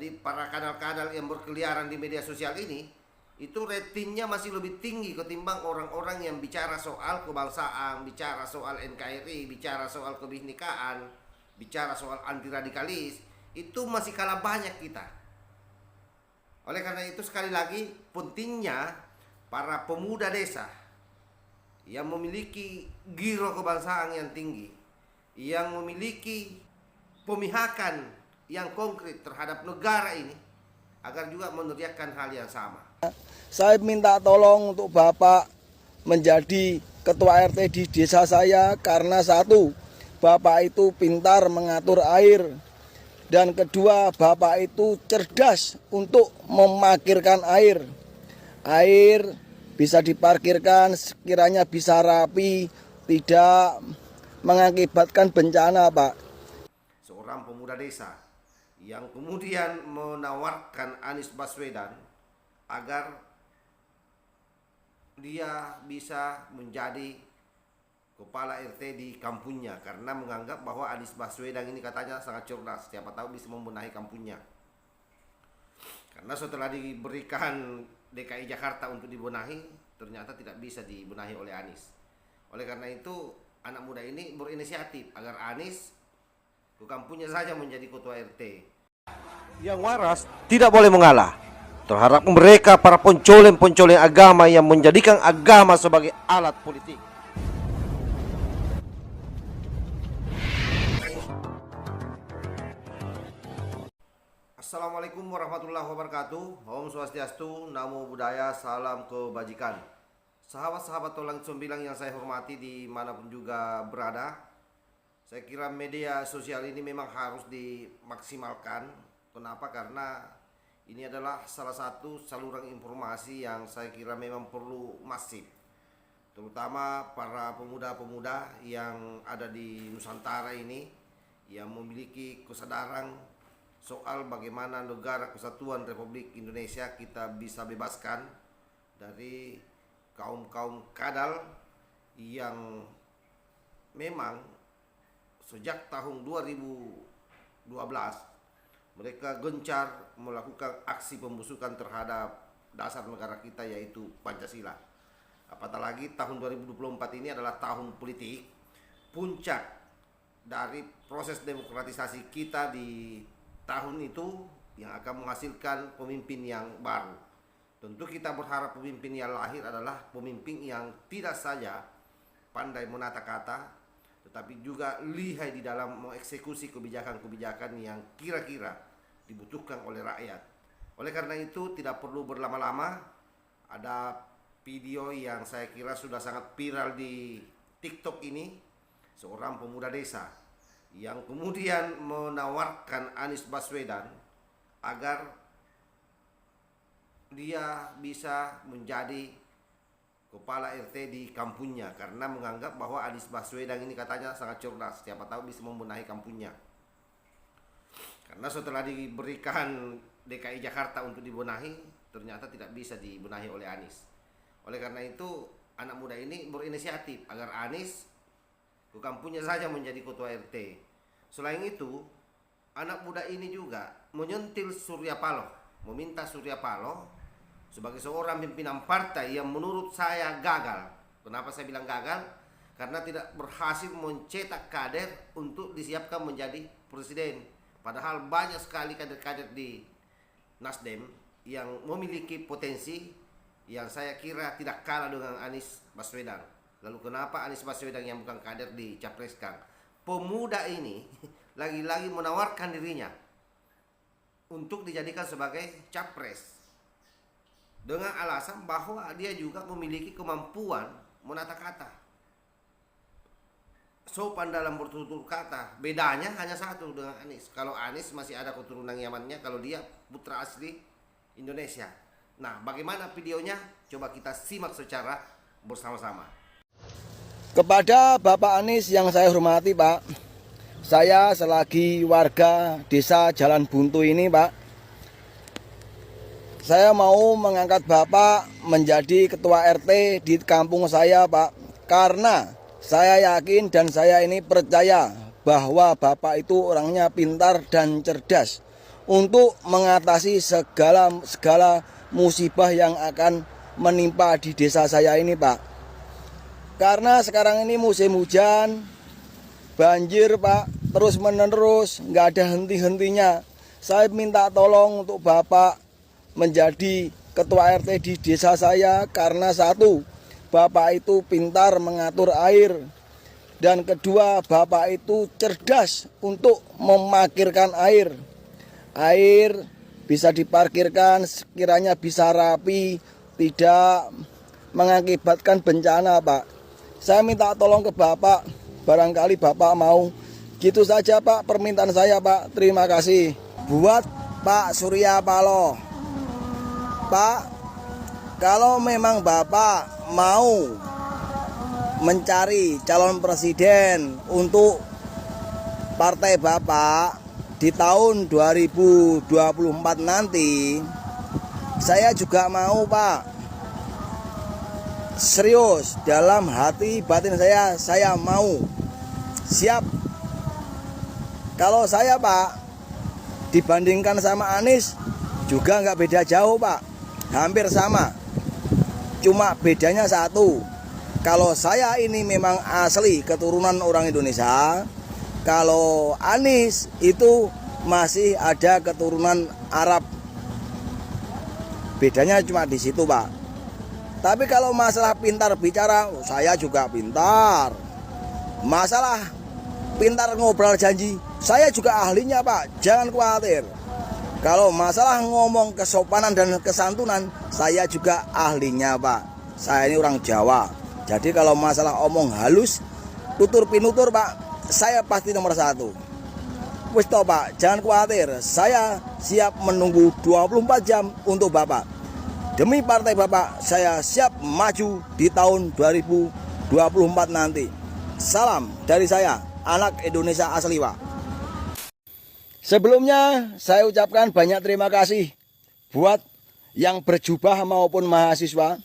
Jadi para kanal-kanal yang berkeliaran di media sosial ini itu ratingnya masih lebih tinggi ketimbang orang-orang yang bicara soal kebangsaan, bicara soal NKRI, bicara soal kebinekaan, bicara soal anti radikalis. Itu masih kalah banyak kita. Oleh karena itu sekali lagi pentingnya para pemuda desa yang memiliki giro kebangsaan yang tinggi, yang memiliki pemihakan yang konkret terhadap negara ini, agar juga meneriakkan hal yang sama. Saya minta tolong untuk Bapak menjadi ketua RT di desa saya karena satu, Bapak itu pintar mengatur air, dan kedua, Bapak itu cerdas untuk memarkirkan air. Air bisa diparkirkan sekiranya bisa rapi, tidak mengakibatkan bencana, Pak. Seorang pemuda desa yang kemudian menawarkan Anies Baswedan agar dia bisa menjadi kepala RT di kampungnya karena menganggap bahwa Anies Baswedan ini katanya sangat cerdas, siapa tahu bisa membenahi kampungnya. Karena setelah diberikan DKI Jakarta untuk dibenahi, ternyata tidak bisa dibenahi oleh Anies. Oleh karena itu, anak muda ini berinisiatif agar Anies ke kampungnya saja menjadi ketua RT. Yang waras tidak boleh mengalah terhadap mereka para pencoleng-pencoleng agama yang menjadikan agama sebagai alat politik. Assalamualaikum warahmatullahi wabarakatuh. Om Swastiastu, Namo Buddhaya, salam kebajikan. Sahabat-sahabat Tolang Sembilang yang saya hormati dimanapun juga berada, saya kira media sosial ini memang harus dimaksimalkan. Kenapa? Karena ini adalah salah satu saluran informasi yang saya kira memang perlu masif, terutama para pemuda-pemuda yang ada di Nusantara ini yang memiliki kesadaran soal bagaimana negara kesatuan Republik Indonesia kita bisa bebaskan dari kaum-kaum kadal yang memang sejak tahun 2012 mereka gencar melakukan aksi pembusukan terhadap dasar negara kita, yaitu Pancasila. Apatah lagi tahun 2024 ini adalah tahun politik, puncak dari proses demokratisasi kita di tahun itu yang akan menghasilkan pemimpin yang baru. Tentu kita berharap pemimpin yang lahir adalah pemimpin yang tidak saja pandai menata kata, tetapi juga lihai di dalam mengeksekusi kebijakan-kebijakan yang kira-kira dibutuhkan oleh rakyat. Oleh karena itu tidak perlu berlama-lama, ada video yang saya kira sudah sangat viral di TikTok ini, seorang pemuda desa yang kemudian menawarkan Anies Baswedan agar dia bisa menjadi kepala RT di kampungnya karena menganggap bahwa Anies Baswedan ini katanya sangat cerdas, siapa tahu bisa membenahi kampungnya. Karena setelah diberikan DKI Jakarta untuk dibenahi, ternyata tidak bisa dibenahi oleh Anies. Oleh karena itu, anak muda ini berinisiatif agar Anies ke kampungnya saja menjadi ketua RT. Selain itu, anak muda ini juga menyentil Surya Paloh, meminta Surya Paloh sebagai seorang pimpinan partai yang menurut saya gagal. Kenapa saya bilang gagal? Karena tidak berhasil mencetak kader untuk disiapkan menjadi presiden. Padahal banyak sekali kader-kader di Nasdem yang memiliki potensi yang saya kira tidak kalah dengan Anies Baswedan. Lalu kenapa Anies Baswedan yang bukan kader dicapreskan? Pemuda ini lagi-lagi menawarkan dirinya untuk dijadikan sebagai capres dengan alasan bahwa dia juga memiliki kemampuan menata kata, sopan dalam bertutur kata. Bedanya hanya satu dengan Anies. Kalau Anies masih ada keturunan Yamannya, kalau dia putra asli Indonesia. Nah, bagaimana videonya? Coba kita simak secara bersama-sama. Kepada Bapak Anies yang saya hormati, Pak, saya selagi warga desa Jalan Buntu ini, Pak, saya mau mengangkat Bapak menjadi ketua RT di kampung saya, Pak. Karena saya yakin dan saya ini percaya bahwa Bapak itu orangnya pintar dan cerdas untuk mengatasi segala musibah yang akan menimpa di desa saya ini, Pak. Karena sekarang ini musim hujan, banjir, Pak, terus menerus, nggak ada henti-hentinya. Saya minta tolong untuk Bapak menjadi ketua RT di desa saya karena satu, Bapak itu pintar mengatur air, dan kedua, Bapak itu cerdas untuk memarkirkan air. Air bisa diparkirkan sekiranya bisa rapi, tidak mengakibatkan bencana, Pak. Saya minta tolong ke Bapak, barangkali Bapak mau. Gitu saja, Pak, permintaan saya, Pak. Terima kasih. Buat Pak Surya Paloh, Pak, kalau memang Bapak mau mencari calon presiden untuk partai Bapak di tahun 2024 nanti, saya juga mau, Pak. Serius, dalam hati batin saya mau. Siap. Kalau saya, Pak, dibandingkan sama Anies juga nggak beda jauh, Pak. Hampir sama. Cuma bedanya satu. Kalau saya ini memang asli keturunan orang Indonesia, kalau Anies itu masih ada keturunan Arab. Bedanya cuma di situ, Pak. Tapi kalau masalah pintar bicara, saya juga pintar. Masalah pintar ngobrol janji, saya juga ahlinya, Pak. Jangan khawatir. Kalau masalah ngomong kesopanan dan kesantunan, saya juga ahlinya, Pak. Saya ini orang Jawa. Jadi kalau masalah omong halus, tutur pinutur, Pak, saya pasti nomor satu. Wis toh, Pak, jangan khawatir. Saya siap menunggu 24 jam untuk Bapak. Demi partai Bapak, saya siap maju di tahun 2024 nanti. Salam dari saya, anak Indonesia asli, Pak. Sebelumnya, saya ucapkan banyak terima kasih buat yang berjubah maupun mahasiswa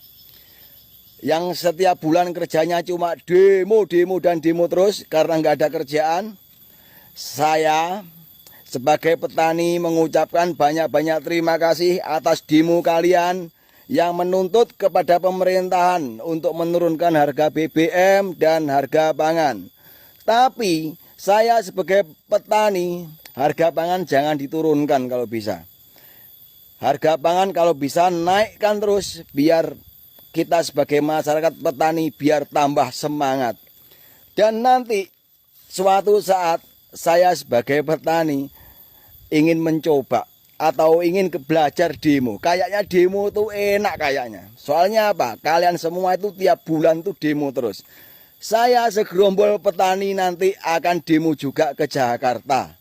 yang setiap bulan kerjanya cuma demo dan demo terus karena nggak ada kerjaan. Saya sebagai petani mengucapkan banyak-banyak terima kasih atas demo kalian yang menuntut kepada pemerintahan untuk menurunkan harga BBM dan harga pangan. Tapi saya sebagai petani, harga pangan jangan diturunkan kalau bisa. Harga pangan kalau bisa naikkan terus biar kita sebagai masyarakat petani biar tambah semangat. Dan nanti suatu saat saya sebagai petani ingin mencoba atau ingin belajar demo. Kayaknya demo itu enak kayaknya. Soalnya apa? Kalian semua itu tiap bulan tuh demo terus. Saya segerombol petani nanti akan demo juga ke Jakarta.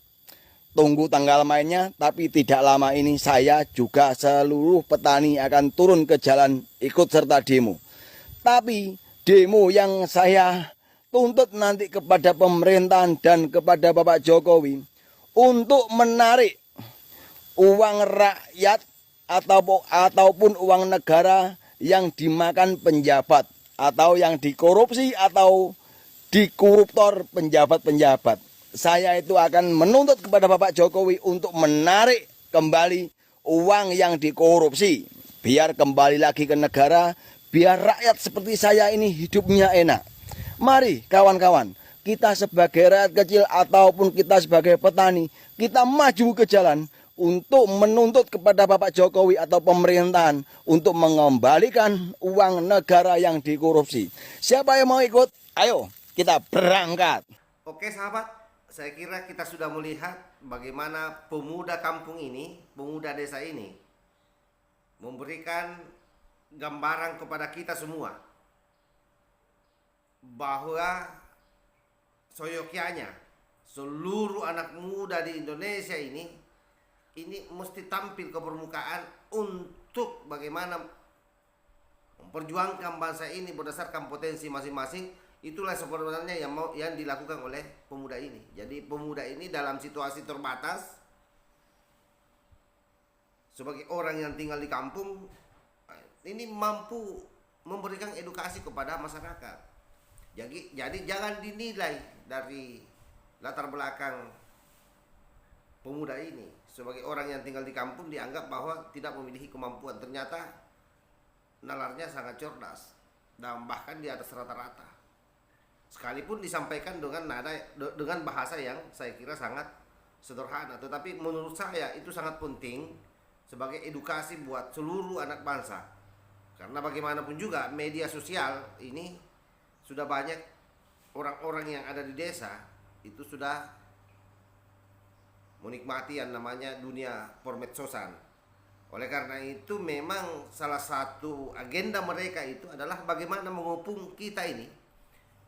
Tunggu tanggal mainnya, tapi tidak lama ini saya juga seluruh petani akan turun ke jalan ikut serta demo. Tapi demo yang saya tuntut nanti kepada pemerintahan dan kepada Bapak Jokowi untuk menarik uang rakyat ataupun uang negara yang dimakan penjabat atau yang dikorupsi atau dikoruptor penjabat-penjabat. Saya itu akan menuntut kepada Bapak Jokowi untuk menarik kembali uang yang dikorupsi. Biar kembali lagi ke negara, biar rakyat seperti saya ini hidupnya enak. Mari kawan-kawan, kita sebagai rakyat kecil ataupun kita sebagai petani, kita maju ke jalan untuk menuntut kepada Bapak Jokowi atau pemerintahan untuk mengembalikan uang negara yang dikorupsi. Siapa yang mau ikut? Ayo kita berangkat. Oke sahabat, saya kira kita sudah melihat bagaimana pemuda kampung ini, pemuda desa ini memberikan gambaran kepada kita semua bahwa soyokianya seluruh anak muda di Indonesia ini mesti tampil ke permukaan untuk bagaimana memperjuangkan bangsa ini berdasarkan potensi masing-masing. Itulah sebenarnya yang dilakukan oleh pemuda ini. Jadi pemuda ini dalam situasi terbatas sebagai orang yang tinggal di kampung ini mampu memberikan edukasi kepada masyarakat. Jadi jangan dinilai dari latar belakang pemuda ini sebagai orang yang tinggal di kampung dianggap bahwa tidak memiliki kemampuan. Ternyata nalarnya sangat cerdas dan bahkan di atas rata-rata. Sekalipun disampaikan dengan bahasa yang saya kira sangat sederhana, tetapi menurut saya itu sangat penting sebagai edukasi buat seluruh anak bangsa. Karena bagaimanapun juga media sosial ini sudah banyak orang-orang yang ada di desa itu sudah menikmati yang namanya dunia permedsosan. Oleh karena itu memang salah satu agenda mereka itu adalah bagaimana mengepung kita ini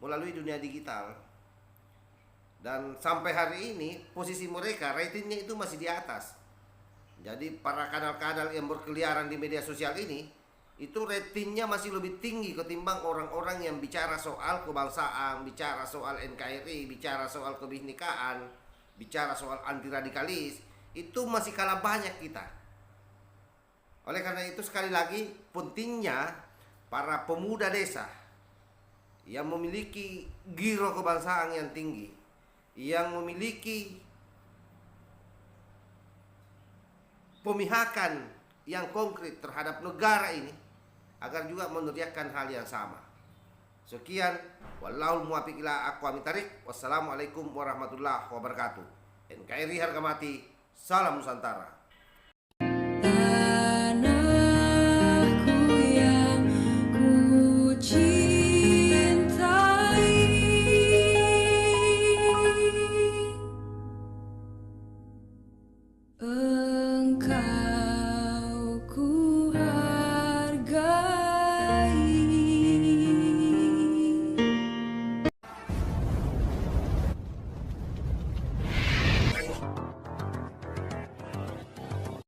melalui dunia digital. Dan sampai hari ini posisi mereka ratingnya itu masih di atas. Jadi para kadal-kadal yang berkeliaran di media sosial ini itu ratingnya masih lebih tinggi ketimbang orang-orang yang bicara soal kebangsaan, bicara soal NKRI, bicara soal kebinekaan, bicara soal anti radikalis. Itu masih kalah banyak kita. Oleh karena itu sekali lagi pentingnya para pemuda desa yang memiliki giro kebangsaan yang tinggi, yang memiliki pemihakan yang konkret terhadap negara ini agar juga meneriakkan hal yang sama. Sekian, wallahul muwaffiq ila aqwamit thariq. Wassalamualaikum warahmatullahi wabarakatuh. NKRI harga mati, salam Nusantara.